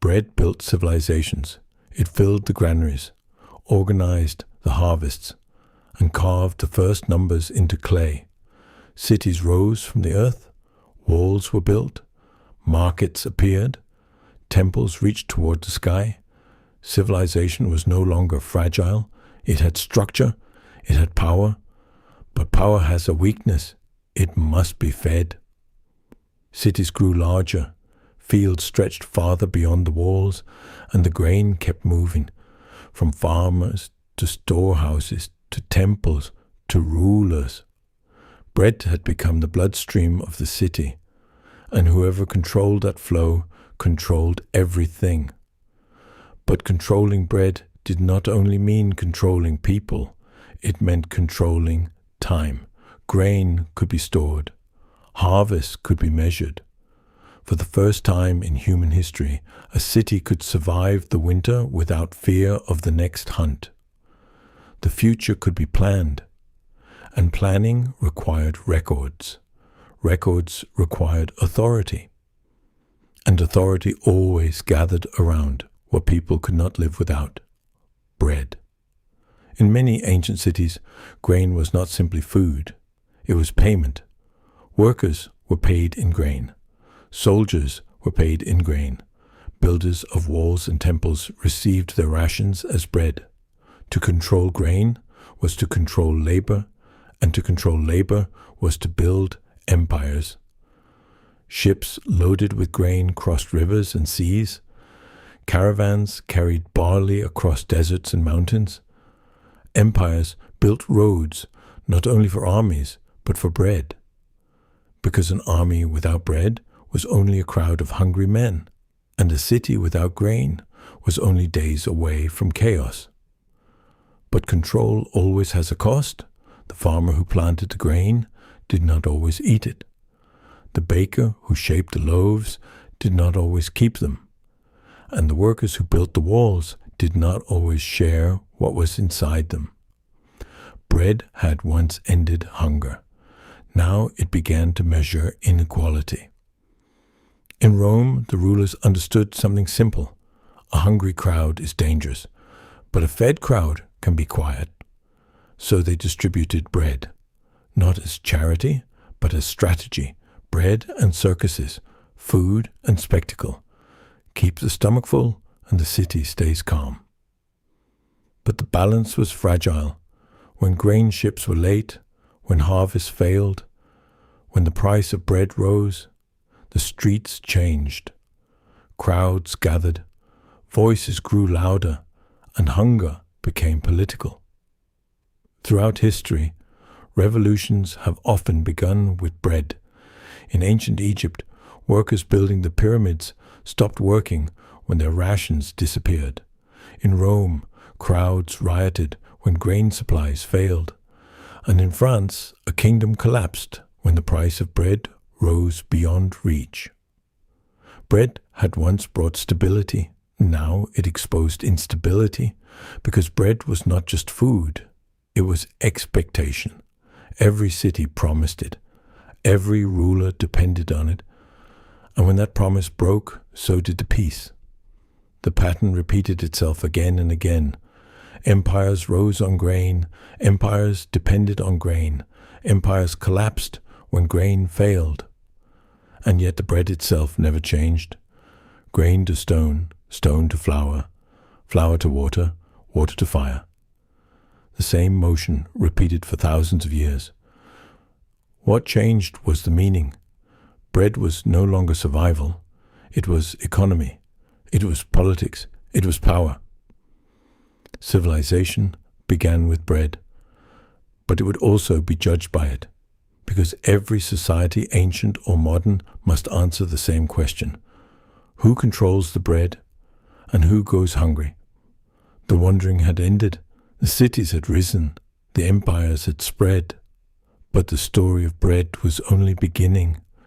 Bread built civilizations. It filled the granaries, organized the harvests, and carved the first numbers into clay. Cities rose from the earth, walls were built, markets appeared, temples reached toward the sky. Civilization was no longer fragile. It had structure, it had power, but power has a weakness. It must be fed. Cities grew larger, fields stretched farther beyond the walls, and the grain kept moving, from farmers to storehouses to temples to rulers. Bread had become the bloodstream of the city, and whoever controlled that flow controlled everything. But controlling bread did not only mean controlling people, it meant controlling time. Grain could be stored. Harvests could be measured. For the first time in human history, a city could survive the winter without fear of the next hunt. The future could be planned, and planning required records. Records required authority, and authority always gathered around what people could not live without: bread. In many ancient cities, grain was not simply food, it was payment. Workers were paid in grain. Soldiers were paid in grain. Builders of walls and temples received their rations as bread. To control grain was to control labor, and to control labor was to build empires. Ships loaded with grain crossed rivers and seas. Caravans carried barley across deserts and mountains. Empires built roads, not only for armies, but for bread. Because an army without bread was only a crowd of hungry men, and a city without grain was only days away from chaos. But control always has a cost. The farmer who planted the grain did not always eat it. The baker who shaped the loaves did not always keep them. And the workers who built the walls did not always share what was inside them. Bread had once ended hunger. Now it began to measure inequality. In Rome, the rulers understood something simple. A hungry crowd is dangerous, but a fed crowd can be quiet. So they distributed bread, not as charity, but as strategy. Bread and circuses, food and spectacle. Keep the stomach full and the city stays calm. But the balance was fragile. When grain ships were late, when harvests failed, when the price of bread rose, the streets changed. Crowds gathered, voices grew louder, and hunger became political. Throughout history, revolutions have often begun with bread. In ancient Egypt, workers building the pyramids stopped working when their rations disappeared. In Rome, crowds rioted when grain supplies failed. And in France, a kingdom collapsed when the price of bread rose beyond reach. Bread had once brought stability. Now it exposed instability, because bread was not just food, it was expectation. Every city promised it. Every ruler depended on it. And when that promise broke, so did the peace. The pattern repeated itself again and again. Empires rose on grain. Empires depended on grain. Empires collapsed when grain failed. And yet the bread itself never changed. Grain to stone, stone to flour, flour to water, water to fire. The same motion repeated for thousands of years. What changed was the meaning. Bread was no longer survival. It was economy. It was politics. It was power. Civilization began with bread, but it would also be judged by it, because every society, ancient or modern, must answer the same question. Who controls the bread, and who goes hungry? The wandering had ended. The cities had risen. The empires had spread. But the story of bread was only beginning.